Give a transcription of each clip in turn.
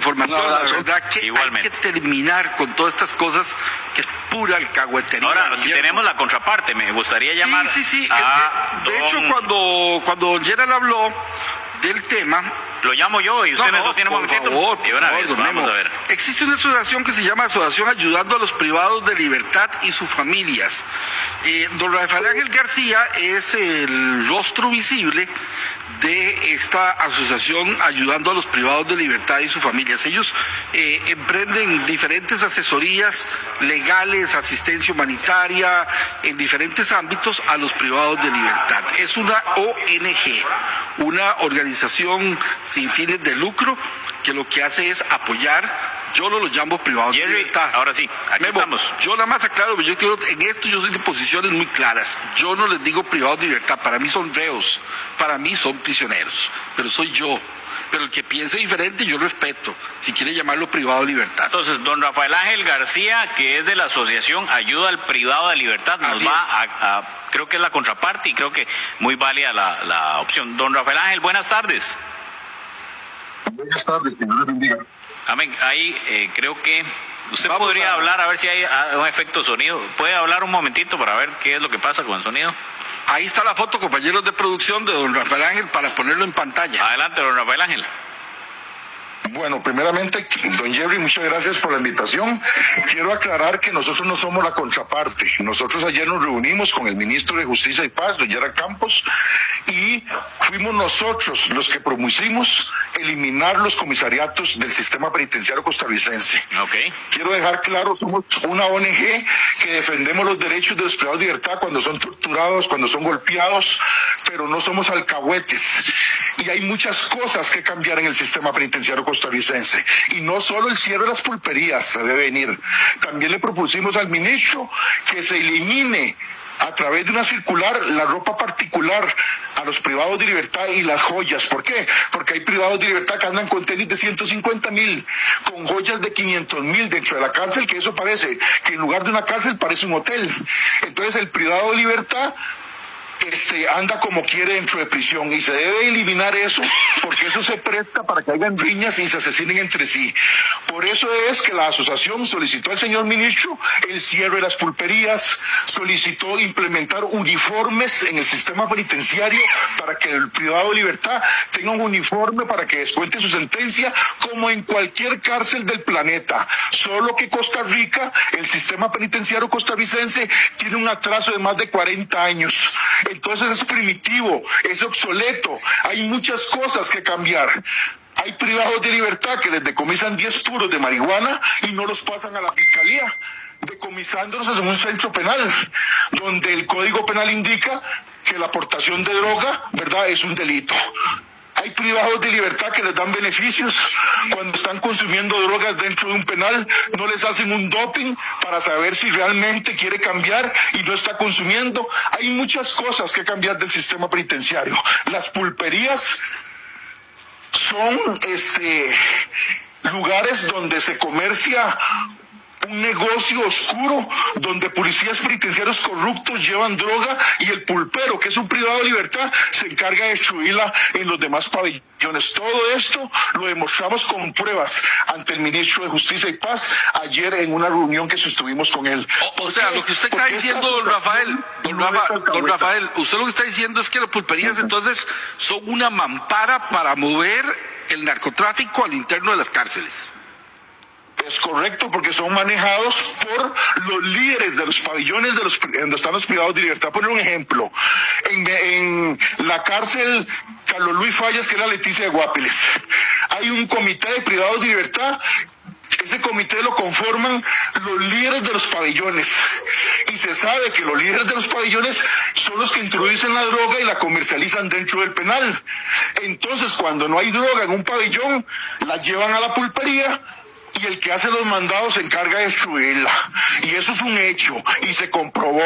información, la verdad que igualmente hay que terminar con todas estas cosas que es pura alcahuetería. Ahora, tenemos la contraparte, me gustaría llamar Sí. a De hecho, cuando don Gerald habló del tema... Lo llamo yo y usted me sostiene un momentito. Vamos a ver. Existe una asociación que se llama Asociación Ayudando a los Privados de Libertad y sus Familias. Don Rafael Ángel García es el rostro visible de esta asociación Ayudando a los Privados de Libertad y sus Familias. Ellos emprenden diferentes asesorías legales, asistencia humanitaria, en diferentes ámbitos a los privados de libertad. Es una ONG, una organización sin fines de lucro, que lo que hace es apoyar. Yo no los llamo privados de libertad. Ahora sí, aquí estamos. Yo nada más aclaro, en esto yo soy de posiciones muy claras. Yo no les digo privados de libertad, para mí son reos, para mí son prisioneros, pero soy yo. Pero el que piense diferente yo respeto, si quiere llamarlo privado de libertad. Entonces, don Rafael Ángel García, que es de la asociación Ayuda al Privado de Libertad, nos va a creo que es la contraparte y creo que muy válida la opción. Don Rafael Ángel, buenas tardes. Buenas tardes, que Dios les bendiga. Amén. Ahí creo que usted podría hablar, a ver si hay un efecto de sonido. ¿Puede hablar un momentito para ver qué es lo que pasa con el sonido? Ahí está la foto, compañeros de producción, de don Rafael Ángel para ponerlo en pantalla. Adelante, don Rafael Ángel. Bueno, primeramente, don Jerry, muchas gracias por la invitación. Quiero aclarar que nosotros no somos la contraparte. Nosotros ayer nos reunimos con el ministro de Justicia y Paz, don Gerald Campos, y fuimos nosotros los que propusimos eliminar los comisariatos del sistema penitenciario costarricense. Okay. Quiero dejar claro, somos una ONG que defendemos los derechos de los privados de libertad cuando son torturados, cuando son golpeados, pero no somos alcahuetes. Y hay muchas cosas que cambiar en el sistema penitenciario costarricense. Y no solo el cierre de las pulperías se debe venir. También le propusimos al ministro que se elimine a través de una circular la ropa particular a los privados de libertad y las joyas. ¿Por qué? Porque hay privados de libertad que andan con tenis de 150,000, con joyas de 500,000 dentro de la cárcel, que eso parece que en lugar de una cárcel parece un hotel. Entonces el privado de libertad anda como quiere dentro de prisión y se debe eliminar eso, porque eso se presta para que hayan riñas y se asesinen entre sí. Por eso es que la asociación solicitó al señor ministro el cierre de las pulperías, solicitó implementar uniformes en el sistema penitenciario para que el privado de libertad tenga un uniforme para que descuente su sentencia como en cualquier cárcel del planeta. Solo que Costa Rica, el sistema penitenciario costarricense, tiene un atraso de más de 40 años. Entonces es primitivo, es obsoleto, hay muchas cosas que cambiar. Hay privados de libertad que les decomisan 10 puros de marihuana y no los pasan a la fiscalía, decomisándolos en un centro penal, donde el Código Penal indica que la aportación de droga, ¿verdad?, es un delito. Hay privados de libertad que les dan beneficios cuando están consumiendo drogas dentro de un penal, no les hacen un doping para saber si realmente quiere cambiar y no está consumiendo. Hay muchas cosas que cambiar del sistema penitenciario. Las pulperías son lugares donde se comercia un negocio oscuro, donde policías penitenciarios corruptos llevan droga y el pulpero, que es un privado de libertad, se encarga de destruirla en los demás pabellones. Todo esto lo demostramos con pruebas ante el ministro de Justicia y Paz ayer en una reunión que sostuvimos con él. O sea, lo que usted está diciendo, don Rafael, usted lo que está diciendo es que las pulperías entonces son una mampara para mover el narcotráfico al interno de las cárceles. Es correcto, porque son manejados por los líderes de los pabellones donde están los privados de libertad. Poner un ejemplo, en la cárcel Carlos Luis Fallas, que es la Leticia de Guapiles, hay un comité de privados de libertad. Ese comité lo conforman los líderes de los pabellones y se sabe que los líderes de los pabellones son los que introducen la droga y la comercializan dentro del penal. Entonces, cuando no hay droga en un pabellón, la llevan a la pulpería y el que hace los mandados se encarga de destruirla. Y eso es un hecho y se comprobó.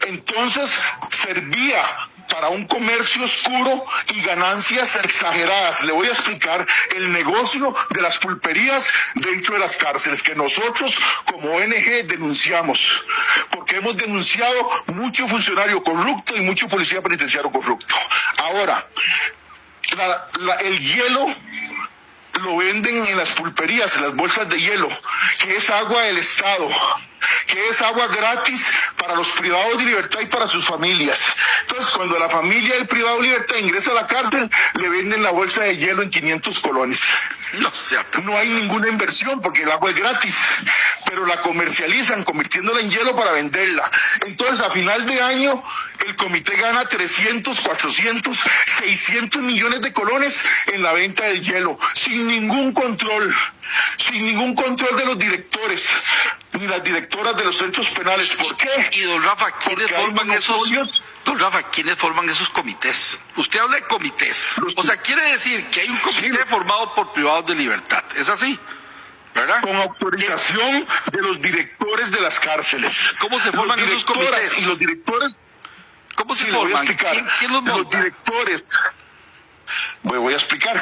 Entonces, servía para un comercio oscuro y ganancias exageradas. Le voy a explicar el negocio de las pulperías dentro de las cárceles, que nosotros como ONG denunciamos, porque hemos denunciado mucho funcionario corrupto y mucho policía penitenciario corrupto. Ahora, el hielo lo venden en las pulperías, en las bolsas de hielo, que es agua del Estado, que es agua gratis para los privados de libertad y para sus familias. Entonces, cuando la familia del privado de libertad ingresa a la cárcel, le venden la bolsa de hielo en 500 colones. No hay ninguna inversión porque el agua es gratis, pero la comercializan convirtiéndola en hielo para venderla. Entonces, a final de año, el comité gana 300, 400, 600 millones de colones en la venta del hielo, sin ningún control de los directores ni las directoras de los centros penales. ¿Por qué? Y don Rafa, ¿quiénes forman esos? Don Rafa, ¿quiénes forman esos comités? Usted habla de comités. O sea, quiere decir que hay un comité formado por privados de libertad. ¿Es así? ¿Verdad? Con autorización de los directores de las cárceles. ¿Cómo se forman esos comités? Y los directores... ¿Cómo se forman? ¿Quién los monta? Los directores... Voy a explicar.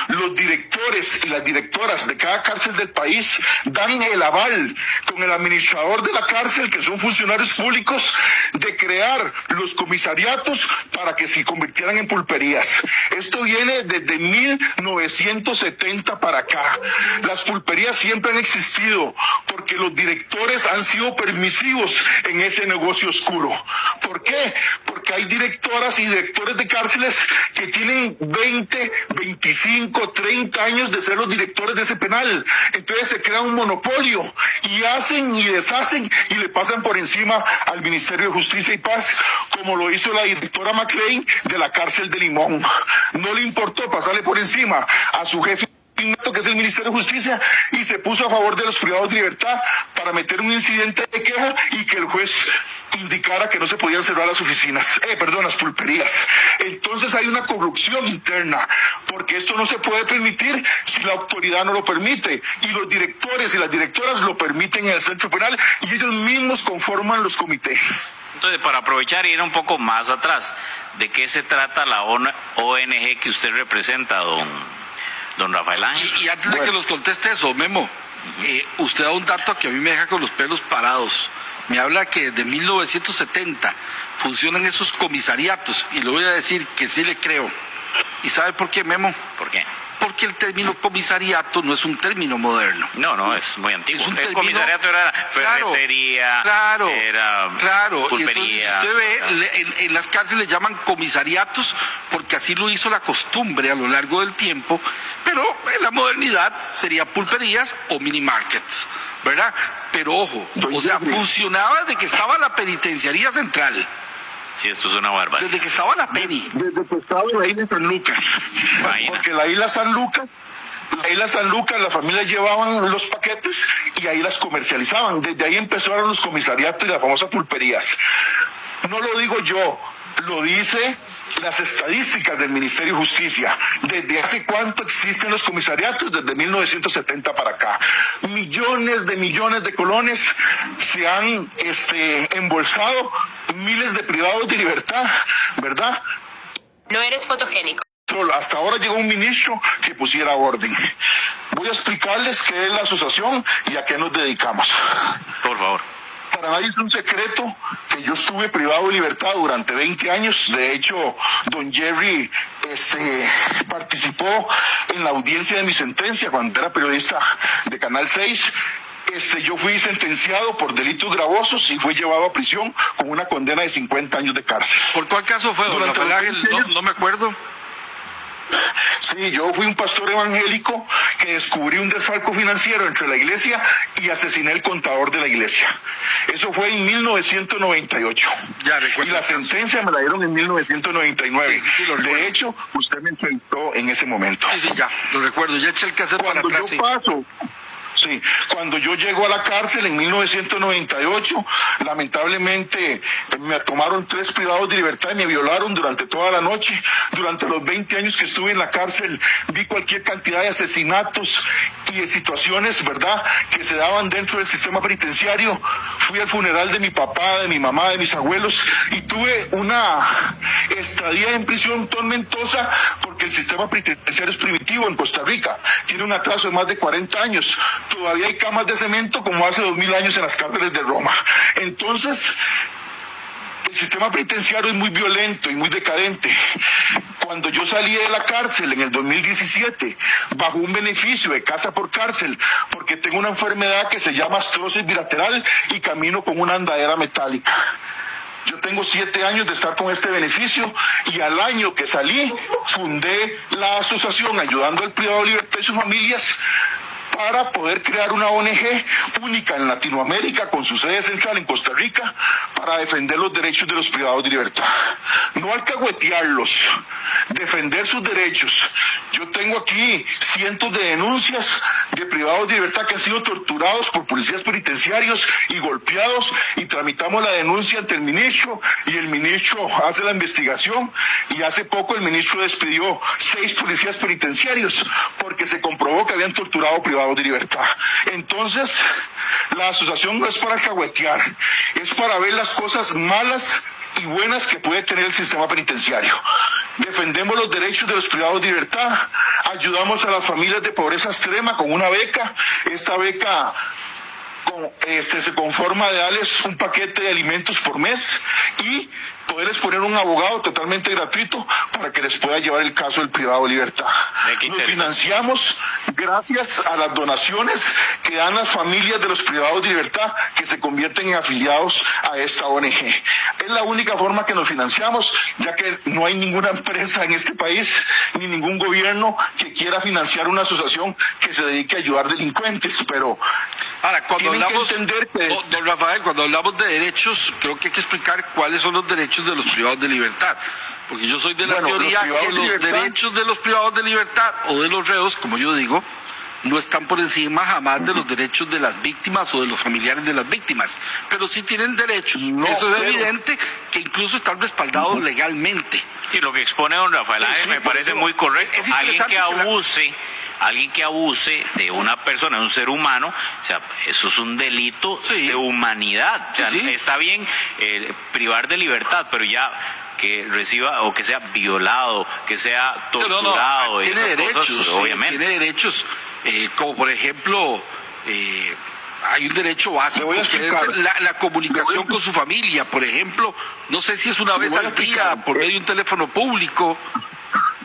Los directores y las directoras de cada cárcel del país dan el aval con el administrador de la cárcel, que son funcionarios públicos, de crear los comisariatos para que se convirtieran en pulperías. Esto viene desde 1970 para acá. Las pulperías siempre han existido porque los directores han sido permisivos en ese negocio oscuro. ¿Por qué? Porque hay directoras y directores de cárceles que tienen 20, 25, 30 años de ser los directores de ese penal. Entonces se crea un monopolio y hacen y deshacen y le pasan por encima al Ministerio de Justicia y Paz, como lo hizo la directora McLean de la cárcel de Limón. No le importó pasarle por encima a su jefe, que es el Ministerio de Justicia, y se puso a favor de los privados de libertad para meter un incidente de queja y que el juez indicara que no se podían cerrar las oficinas, las pulperías. Entonces hay una corrupción interna, porque esto no se puede permitir si la autoridad no lo permite, y los directores y las directoras lo permiten en el centro penal, y ellos mismos conforman los comités. Entonces, para aprovechar y ir un poco más atrás, ¿de qué se trata la ONG que usted representa, don Rafael Ángel? Y antes de que los conteste eso, Memo, usted da un dato que a mí me deja con los pelos parados. Me habla que desde 1970 funcionan esos comisariatos, y le voy a decir que sí le creo. ¿Y sabe por qué, Memo? ¿Por qué? Porque el término comisariato no es un término moderno. No, es muy antiguo. Es un el comisariato era ferretería, era pulpería. Y entonces usted ve, en las cárceles llaman comisariatos porque así lo hizo la costumbre a lo largo del tiempo, pero en la modernidad sería pulperías o mini markets, ¿verdad? Pero ojo, funcionaba desde que estaba la penitenciaría central. Sí, esto es una barbaridad. Desde que estaba la Penny. Desde que estaba la isla San Lucas. Porque la isla San Lucas, las familias llevaban los paquetes y ahí las comercializaban. Desde ahí empezaron los comisariatos y las famosas pulperías. No lo digo yo, lo dice las estadísticas del Ministerio de Justicia. ¿Desde hace cuánto existen los comisariatos? Desde 1970 para acá. Millones de colones se han embolsado, miles de privados de libertad, ¿verdad? No eres fotogénico. Hasta ahora llegó un ministro que pusiera orden. Voy a explicarles qué es la asociación y a qué nos dedicamos. Por favor. Para nadie es un secreto que yo estuve privado de libertad durante 20 años. De hecho, don Jerry participó en la audiencia de mi sentencia cuando era periodista de Canal 6. Yo fui sentenciado por delitos gravosos y fui llevado a prisión con una condena de 50 años de cárcel. ¿Por cuál caso fue, don Rafael Ángel? No me acuerdo. Sí, yo fui un pastor evangélico que descubrí un desfalco financiero entre la iglesia y asesiné al contador de la iglesia. Eso fue en 1998. Ya recuerdo. Y la sentencia me la dieron en 1999. Sí, de hecho, usted me entrevistó en ese momento. Sí, ya, lo recuerdo. Ya eché el cassette para atrás. Sí, cuando yo llego a la cárcel en 1998, lamentablemente me tomaron 3 privados de libertad y me violaron durante toda la noche. Durante los 20 años que estuve en la cárcel vi cualquier cantidad de asesinatos y de situaciones, ¿verdad?, que se daban dentro del sistema penitenciario. Fui al funeral de mi papá, de mi mamá, de mis abuelos y tuve una estadía en prisión tormentosa porque el sistema penitenciario es primitivo en Costa Rica. Tiene un atraso de más de 40 años. Todavía hay camas de cemento como hace 2000 años en las cárceles de Roma. Entonces, El sistema penitenciario es muy violento y muy decadente. Cuando yo salí de la cárcel en el 2017, bajo un beneficio de casa por cárcel, porque tengo una enfermedad que se llama artrosis bilateral y camino con una andadera metálica. Yo tengo 7 años de estar con este beneficio y al año que salí fundé la asociación Ayudando al Privado de Libertad y sus familias para poder crear una ONG única en Latinoamérica con su sede central en Costa Rica para defender los derechos de los privados de libertad. No alcahuetearlos, defender sus derechos. Yo tengo aquí cientos de denuncias de privados de libertad que han sido torturados por policías penitenciarios y golpeados y tramitamos la denuncia ante el ministro y el ministro hace la investigación y hace poco el ministro despidió 6 policías penitenciarios porque se comprobó que habían torturado privados de libertad. Entonces, la asociación no es para alcahuetear, es para ver las cosas malas y buenas que puede tener el sistema penitenciario. Defendemos los derechos de los privados de libertad, ayudamos a las familias de pobreza extrema con una beca. Esta beca se conforma de darles un paquete de alimentos por mes y poderles poner un abogado totalmente gratuito para que les pueda llevar el caso del privado de libertad. Nos financiamos gracias a las donaciones que dan las familias de los privados de libertad que se convierten en afiliados a esta ONG. Es la única forma que nos financiamos, ya que no hay ninguna empresa en este país ni ningún gobierno que quiera financiar una asociación que se dedique a ayudar delincuentes, pero ahora, cuando hablamos, que entender que... don Rafael, cuando hablamos de derechos, creo que hay que explicar cuáles son los derechos de los privados de libertad. Porque yo soy de la teoría que los derechos de los privados de libertad o de los reos, como yo digo, no están por encima jamás de los derechos de las víctimas o de los familiares de las víctimas. Pero sí tienen derechos. Eso es evidente, que incluso están respaldados legalmente. Sí, lo que expone don Rafael Ángel me parece muy correcto. Alguien que abuse de una persona, de un ser humano, o sea, eso es un delito de humanidad. O sea, está bien privar de libertad, pero ya que reciba o que sea violado, que sea torturado, tiene derechos, cosas, obviamente. Tiene derechos, como por ejemplo, hay un derecho básico que es la comunicación con su familia, por ejemplo. No sé si es una vez al día por medio de un teléfono público.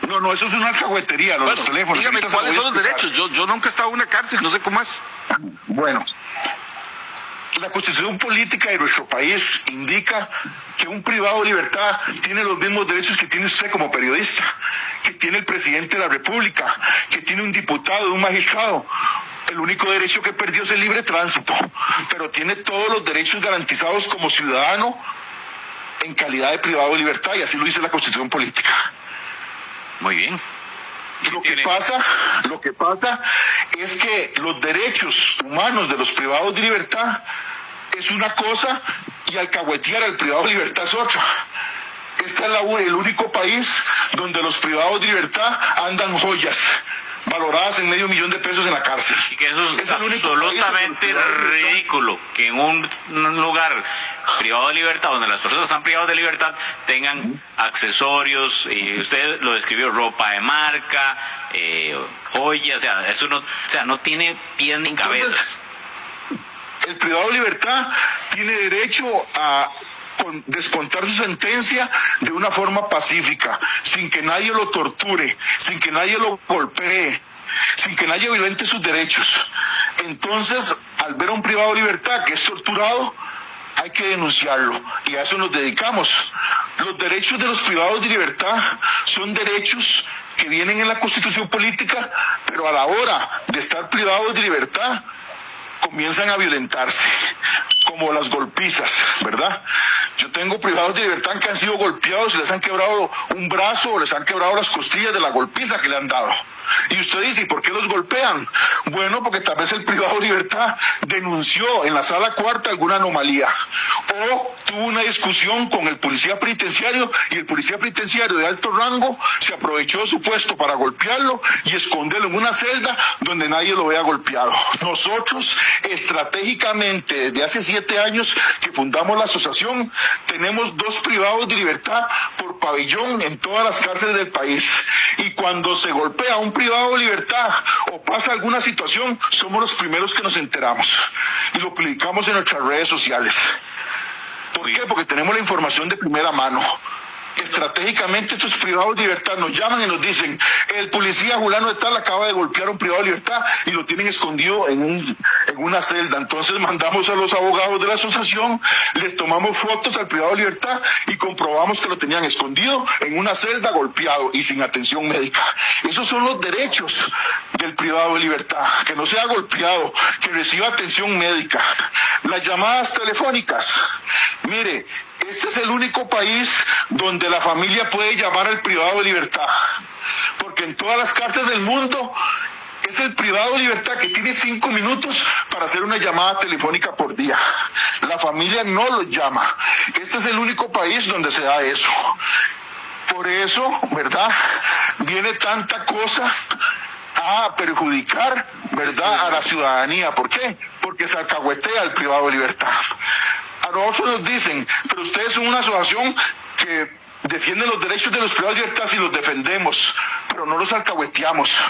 No, eso es una alcahuetería, los teléfonos. Dígame, ¿cuáles son los derechos? Yo nunca he estado en una cárcel, no sé cómo es. Bueno, la constitución política de nuestro país indica que un privado de libertad tiene los mismos derechos que tiene usted como periodista, que tiene el presidente de la República, que tiene un diputado, un magistrado. El único derecho que perdió es el libre tránsito, pero tiene todos los derechos garantizados como ciudadano en calidad de privado de libertad, y así lo dice la constitución política. Muy bien. Lo que pasa es que los derechos humanos de los privados de libertad es una cosa y alcahuetear al privado de libertad es otra. Este es el único país donde los privados de libertad andan joyas valoradas en $500,000 en la cárcel. Y que eso es absolutamente ridículo, que en un lugar privado de libertad, donde las personas están privadas de libertad, tengan accesorios, y usted lo describió, ropa de marca, joyas, eso no tiene pies ni cabezas. El privado de libertad tiene derecho a descontar su sentencia de una forma pacífica, sin que nadie lo torture, sin que nadie lo golpee, sin que nadie violente sus derechos. Entonces, al ver a un privado de libertad que es torturado, hay que denunciarlo, y a eso nos dedicamos. Los derechos de los privados de libertad son derechos que vienen en la Constitución política, pero a la hora de estar privados de libertad comienzan a violentarse, como las golpizas, ¿verdad? Yo tengo privados de libertad que han sido golpeados y les han quebrado un brazo o les han quebrado las costillas de la golpiza que le han dado. Y usted dice, ¿y por qué los golpean? Bueno, porque tal vez el privado de libertad denunció en la sala cuarta alguna anomalía, o tuvo una discusión con el policía penitenciario y el policía penitenciario de alto rango se aprovechó de su puesto para golpearlo y esconderlo en una celda donde nadie lo vea golpeado. Nosotros, estratégicamente, desde hace 7 años que fundamos la asociación, tenemos 2 privados de libertad por pabellón en todas las cárceles del país. Y cuando se golpea a un privado de libertad o pasa alguna situación, somos los primeros que nos enteramos y lo publicamos en nuestras redes sociales. ¿Por qué? Porque tenemos la información de primera mano. Estratégicamente estos privados de libertad nos llaman y nos dicen: el policía fulano de tal acaba de golpear a un privado de libertad y lo tienen escondido en una celda. Entonces mandamos a los abogados de la asociación, les tomamos fotos al privado de libertad y comprobamos que lo tenían escondido en una celda, golpeado y sin atención médica. Esos son los derechos del privado de libertad: que no sea golpeado, que reciba atención médica. Las llamadas telefónicas, mire, este es el único país donde la familia puede llamar al privado de libertad, porque en todas las cárceles del mundo es el privado de libertad que tiene 5 minutos para hacer una llamada telefónica por día. La familia no lo llama. Este es el único país donde se da eso. Por eso, ¿verdad?, viene tanta cosa a perjudicar, ¿verdad?, a la ciudadanía. ¿Por qué? Porque se alcahuetea el privado de libertad. A nosotros nos dicen: pero ustedes son una asociación que defiende los derechos de los privados de libertad, y los defendemos, pero no los alcahueteamos.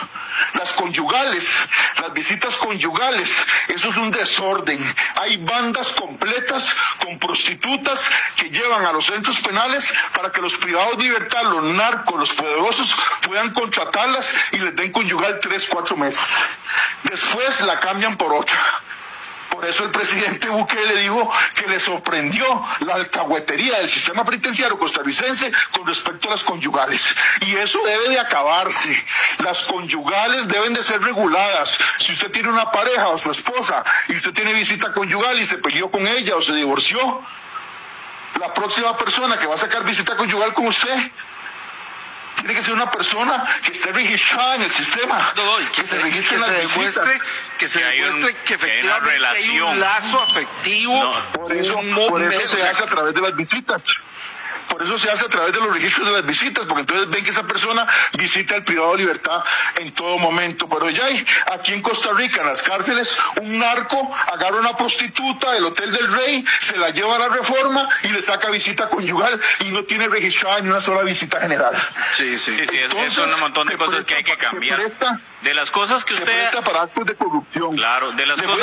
Las conyugales, las visitas conyugales, eso es un desorden. Hay bandas completas con prostitutas que llevan a los centros penales para que los privados de libertad, los narcos, los poderosos, puedan contratarlas y les den conyugal 3-4 meses. Después la cambian por otra. Por eso el presidente Bukele dijo que le sorprendió la alcahuetería del sistema penitenciario costarricense con respecto a las conyugales. Y eso debe de acabarse. Las conyugales deben de ser reguladas. Si usted tiene una pareja o su esposa y usted tiene visita conyugal y se peleó con ella o se divorció, la próxima persona que va a sacar visita conyugal con usted tiene que ser una persona que esté registrada en el sistema, que se registre en las visitas, que efectivamente hay un lazo afectivo. Por eso se hace a través de las visitas. Por eso se hace a través de los registros de las visitas, porque entonces ven que esa persona visita el privado de libertad en todo momento. Pero ya hay, aquí en Costa Rica, en las cárceles, un narco agarra a una prostituta del Hotel del Rey, se la lleva a la Reforma y le saca visita conyugal y no tiene registrada ni una sola visita general. Sí, es un montón de cosas que hay que cambiar. De las cosas que usted... Se presta para actos de corrupción. Claro, de las cosas...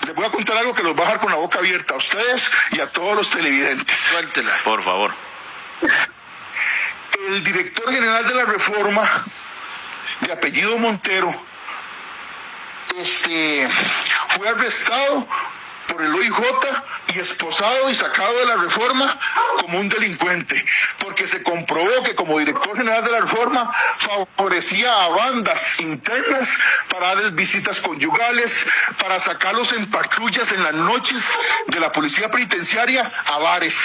Les voy a contar algo que los va a dejar con la boca abierta a ustedes y a todos los televidentes. Suéltela. Por favor. El director general de la Reforma, de apellido Montero, fue arrestado por el OIJ y esposado y sacado de la Reforma como un delincuente, porque se comprobó que como director general de la Reforma favorecía a bandas internas para darles visitas conyugales, para sacarlos en patrullas en las noches de la policía penitenciaria a bares.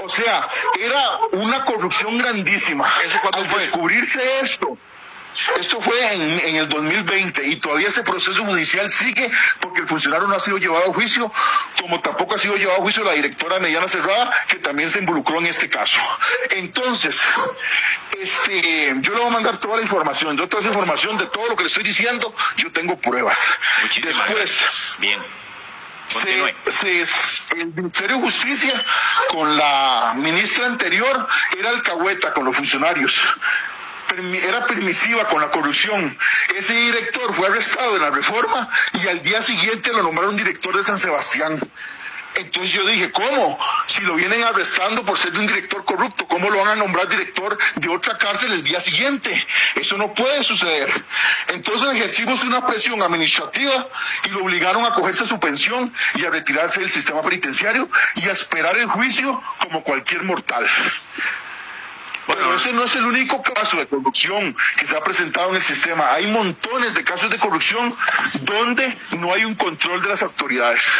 O sea, era una corrupción grandísima. Al descubrirse esto fue en el 2020 y todavía ese proceso judicial sigue porque el funcionario no ha sido llevado a juicio, como tampoco ha sido llevado a juicio la directora Mediana Cerrada, que también se involucró en este caso. Entonces, yo le voy a mandar toda la información. Yo toda esa información de todo lo que le estoy diciendo, yo tengo pruebas. Muchísimas gracias. Bien. El Ministerio de Justicia con la ministra anterior era alcahueta con los funcionarios. Era permisiva con la corrupción. Ese director fue arrestado en la Reforma y al día siguiente lo nombraron director de San Sebastián. Entonces yo dije, ¿cómo? Si lo vienen arrestando por ser un director corrupto, ¿cómo lo van a nombrar director de otra cárcel el día siguiente? Eso no puede suceder. Entonces ejercimos una presión administrativa y lo obligaron a cogerse su pensión y a retirarse del sistema penitenciario y a esperar el juicio como cualquier mortal. Pero ese no es el único caso de corrupción que se ha presentado en el sistema. Hay montones de casos de corrupción donde no hay un control de las autoridades.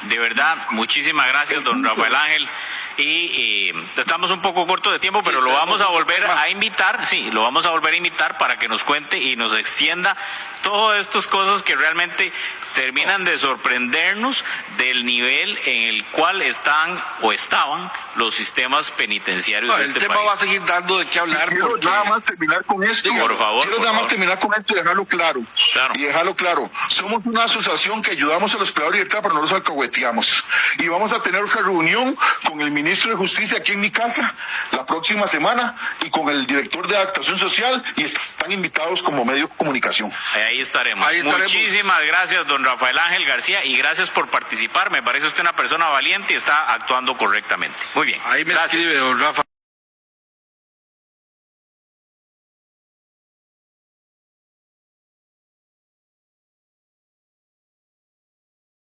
De verdad, muchísimas gracias, don Rafael Ángel. Y estamos un poco cortos de tiempo, pero lo vamos a volver a invitar, lo vamos a volver a invitar para que nos cuente y nos extienda todas estas cosas que realmente terminan de sorprendernos del nivel en el cual están o estaban los sistemas penitenciarios de este país. El tema va a seguir dando de qué hablar. Quiero nada más terminar con esto. Por favor. Quiero nada más terminar con esto y dejarlo claro. Y dejarlo claro. Somos una asociación que ayudamos a los privados de libertad, pero no los alcahueteamos. Y vamos a tener una reunión con el ministro de Justicia aquí en mi casa la próxima semana y con el director de Adaptación Social y están invitados como medio de comunicación. Ahí ahí estaremos. Ahí estaremos. Muchísimas gracias, don Rafael Ángel García, y gracias por participar. Me parece usted una persona valiente y está actuando correctamente. Muy bien. Ahí me Gracias. escribe don Rafa.